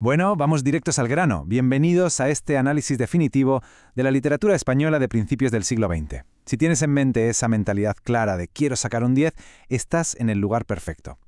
Bueno, vamos directos al grano. Bienvenidos a este análisis definitivo de la literatura española de principios del siglo XX. Si tienes en mente esa mentalidad clara de quiero sacar un 10, estás en el lugar perfecto.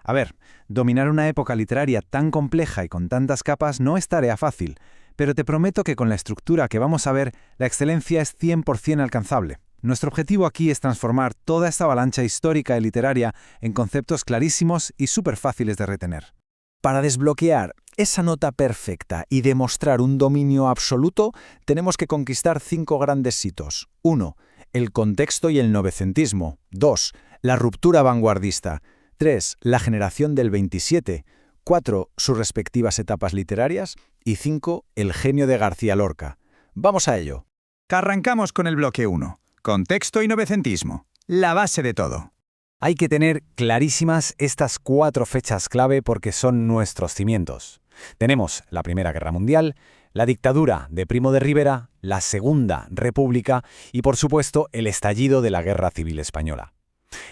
A ver, dominar una época literaria tan compleja y con tantas capas no es tarea fácil, pero te prometo que con la estructura que vamos a ver, la excelencia es 100% alcanzable. Nuestro objetivo aquí es transformar toda esta avalancha histórica y literaria en conceptos clarísimos y súper fáciles de retener. Para desbloquear esa nota perfecta y demostrar un dominio absoluto, tenemos que conquistar 5 grandes hitos. 1. El contexto y el novecentismo. 2. La ruptura vanguardista. 3. La generación del 27. 4. Sus respectivas etapas literarias. Y 5. El genio de García Lorca. Vamos a ello. Arrancamos con el bloque 1. Contexto y novecentismo. La base de todo. Hay que tener clarísimas estas 4 fechas clave porque son nuestros cimientos. Tenemos la Primera Guerra Mundial, la dictadura de Primo de Rivera, la Segunda República y, por supuesto, el estallido de la Guerra Civil Española.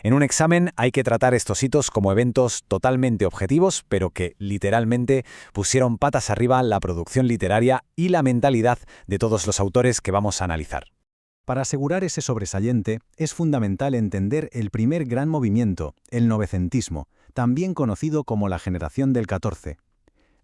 En un examen hay que tratar estos hitos como eventos totalmente objetivos, pero que, literalmente, pusieron patas arriba la producción literaria y la mentalidad de todos los autores que vamos a analizar. Para asegurar ese sobresaliente, es fundamental entender el primer gran movimiento, el novecentismo, también conocido como la generación del 14.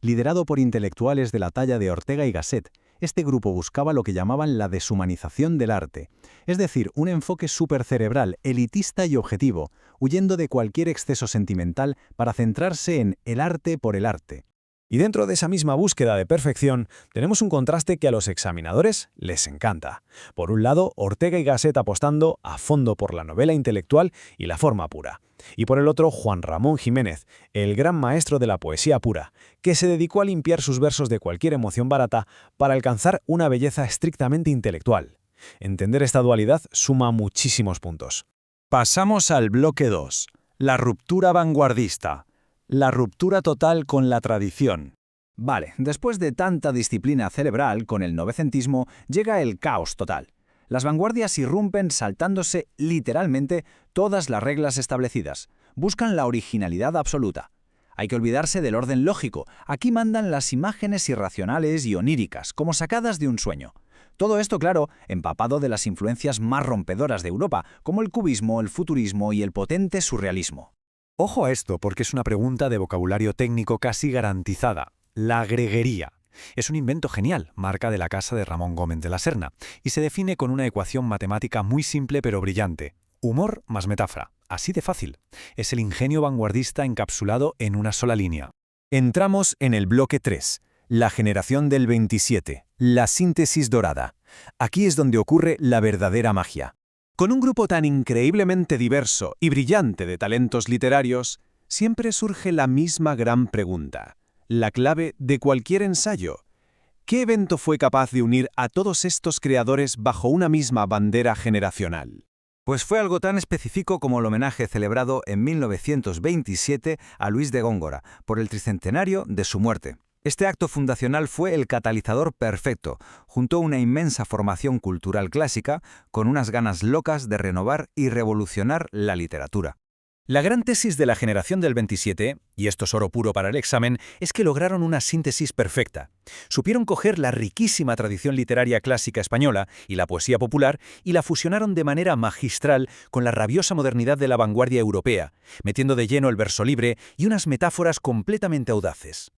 Liderado por intelectuales de la talla de Ortega y Gasset, este grupo buscaba lo que llamaban la deshumanización del arte, es decir, un enfoque supercerebral, elitista y objetivo, huyendo de cualquier exceso sentimental para centrarse en el arte por el arte. Y dentro de esa misma búsqueda de perfección, tenemos un contraste que a los examinadores les encanta. Por un lado, Ortega y Gasset apostando a fondo por la novela intelectual y la forma pura. Y por el otro, Juan Ramón Jiménez, el gran maestro de la poesía pura, que se dedicó a limpiar sus versos de cualquier emoción barata para alcanzar una belleza estrictamente intelectual. Entender esta dualidad suma muchísimos puntos. Pasamos al bloque 2, la ruptura vanguardista. La ruptura total con la tradición. Vale, después de tanta disciplina cerebral con el novecentismo, llega el caos total. Las vanguardias irrumpen saltándose literalmente todas las reglas establecidas. Buscan la originalidad absoluta. Hay que olvidarse del orden lógico. Aquí mandan las imágenes irracionales y oníricas, como sacadas de un sueño. Todo esto, claro, empapado de las influencias más rompedoras de Europa, como el cubismo, el futurismo y el potente surrealismo. Ojo a esto porque es una pregunta de vocabulario técnico casi garantizada. La greguería. Es un invento genial, marca de la casa de Ramón Gómez de la Serna, y se define con una ecuación matemática muy simple pero brillante. Humor más metáfora. Así de fácil. Es el ingenio vanguardista encapsulado en una sola línea. Entramos en el bloque 3, la generación del 27, la síntesis dorada. Aquí es donde ocurre la verdadera magia. Con un grupo tan increíblemente diverso y brillante de talentos literarios, siempre surge la misma gran pregunta, la clave de cualquier ensayo. ¿Qué evento fue capaz de unir a todos estos creadores bajo una misma bandera generacional? Pues fue algo tan específico como el homenaje celebrado en 1927 a Luis de Góngora por el tricentenario de su muerte. Este acto fundacional fue el catalizador perfecto, juntó una inmensa formación cultural clásica con unas ganas locas de renovar y revolucionar la literatura. La gran tesis de la generación del 27, y esto es oro puro para el examen, es que lograron una síntesis perfecta. Supieron coger la riquísima tradición literaria clásica española y la poesía popular y la fusionaron de manera magistral con la rabiosa modernidad de la vanguardia europea, metiendo de lleno el verso libre y unas metáforas completamente audaces.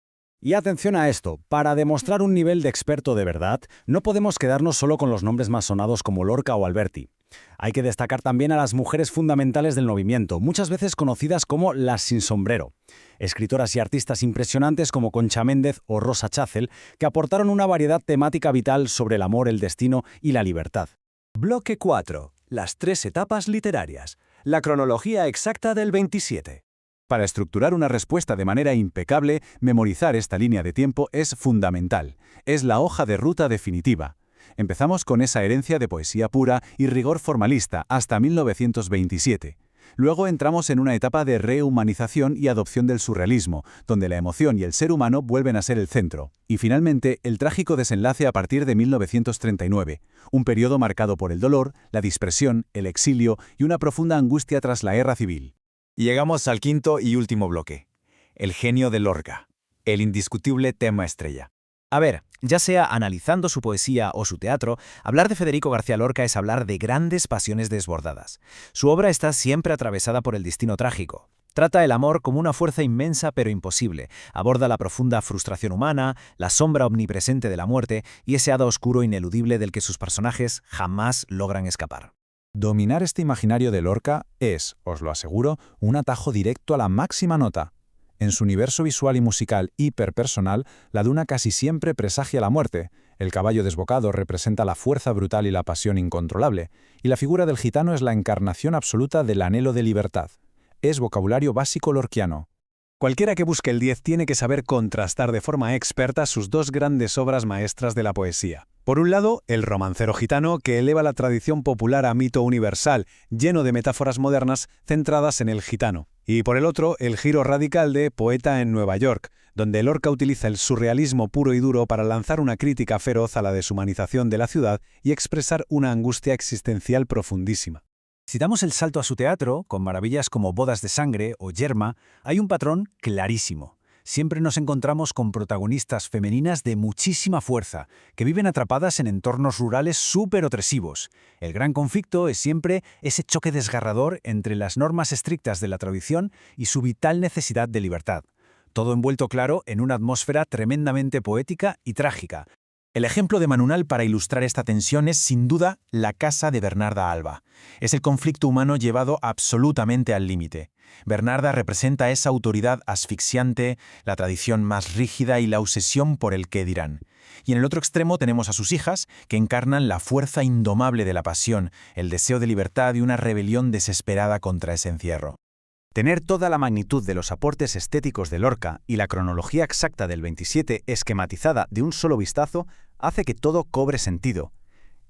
Y atención a esto, para demostrar un nivel de experto de verdad, no podemos quedarnos solo con los nombres más sonados como Lorca o Alberti. Hay que destacar también a las mujeres fundamentales del movimiento, muchas veces conocidas como las sin sombrero. Escritoras y artistas impresionantes como Concha Méndez o Rosa Chacel, que aportaron una variedad temática vital sobre el amor, el destino y la libertad. Bloque 4. Las 3 etapas literarias. La cronología exacta del 27. Para estructurar una respuesta de manera impecable, memorizar esta línea de tiempo es fundamental. Es la hoja de ruta definitiva. Empezamos con esa herencia de poesía pura y rigor formalista hasta 1927. Luego entramos en una etapa de rehumanización y adopción del surrealismo, donde la emoción y el ser humano vuelven a ser el centro. Y finalmente, el trágico desenlace a partir de 1939, un periodo marcado por el dolor, la dispersión, el exilio y una profunda angustia tras la guerra civil. Llegamos al quinto y último bloque, el genio de Lorca. el indiscutible tema estrella. A ver, ya sea analizando su poesía o su teatro, hablar de Federico García Lorca es hablar de grandes pasiones desbordadas. Su obra está siempre atravesada por el destino trágico. Trata el amor como una fuerza inmensa pero imposible, aborda la profunda frustración humana, la sombra omnipresente de la muerte y ese hado oscuro ineludible del que sus personajes jamás logran escapar. Dominar este imaginario de Lorca es, os lo aseguro, un atajo directo a la máxima nota. En su universo visual y musical hiperpersonal, la duna casi siempre presagia la muerte, el caballo desbocado representa la fuerza brutal y la pasión incontrolable, y la figura del gitano es la encarnación absoluta del anhelo de libertad. Es vocabulario básico lorquiano. Cualquiera que busque el 10 tiene que saber contrastar de forma experta sus dos grandes obras maestras de la poesía. Por un lado, el romancero gitano, que eleva la tradición popular a mito universal, lleno de metáforas modernas centradas en el gitano. Y por el otro, el giro radical de Poeta en Nueva York, donde Lorca utiliza el surrealismo puro y duro para lanzar una crítica feroz a la deshumanización de la ciudad y expresar una angustia existencial profundísima. Si damos el salto a su teatro, con maravillas como Bodas de Sangre o Yerma, hay un patrón clarísimo. Siempre nos encontramos con protagonistas femeninas de muchísima fuerza, que viven atrapadas en entornos rurales súper opresivos. El gran conflicto es siempre ese choque desgarrador entre las normas estrictas de la tradición y su vital necesidad de libertad. Todo envuelto, claro, en una atmósfera tremendamente poética y trágica. El ejemplo de Manunal para ilustrar esta tensión es, sin duda, La casa de Bernarda Alba. Es el conflicto humano llevado absolutamente al límite. Bernarda representa esa autoridad asfixiante, la tradición más rígida y la obsesión por el qué dirán. Y en el otro extremo tenemos a sus hijas, que encarnan la fuerza indomable de la pasión, el deseo de libertad y una rebelión desesperada contra ese encierro. Tener toda la magnitud de los aportes estéticos de Lorca y la cronología exacta del 27 esquematizada de un solo vistazo hace que todo cobre sentido.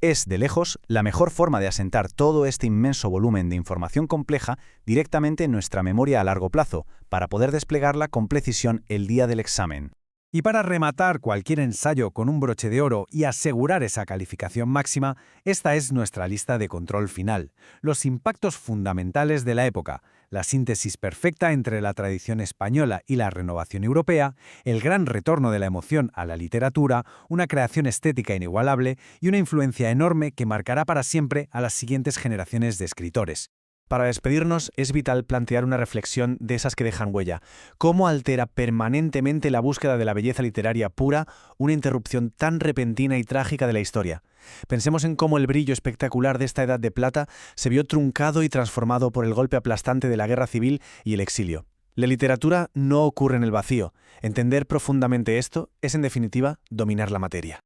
Es, de lejos, la mejor forma de asentar todo este inmenso volumen de información compleja directamente en nuestra memoria a largo plazo, para poder desplegarla con precisión el día del examen. Y para rematar cualquier ensayo con un broche de oro y asegurar esa calificación máxima, esta es nuestra lista de control final. Los impactos fundamentales de la época, la síntesis perfecta entre la tradición española y la renovación europea, el gran retorno de la emoción a la literatura, una creación estética inigualable y una influencia enorme que marcará para siempre a las siguientes generaciones de escritores. Para despedirnos, es vital plantear una reflexión de esas que dejan huella. ¿Cómo altera permanentemente la búsqueda de la belleza literaria pura una interrupción tan repentina y trágica de la historia? Pensemos en cómo el brillo espectacular de esta Edad de Plata se vio truncado y transformado por el golpe aplastante de la guerra civil y el exilio. La literatura no ocurre en el vacío. Entender profundamente esto es, en definitiva, dominar la materia.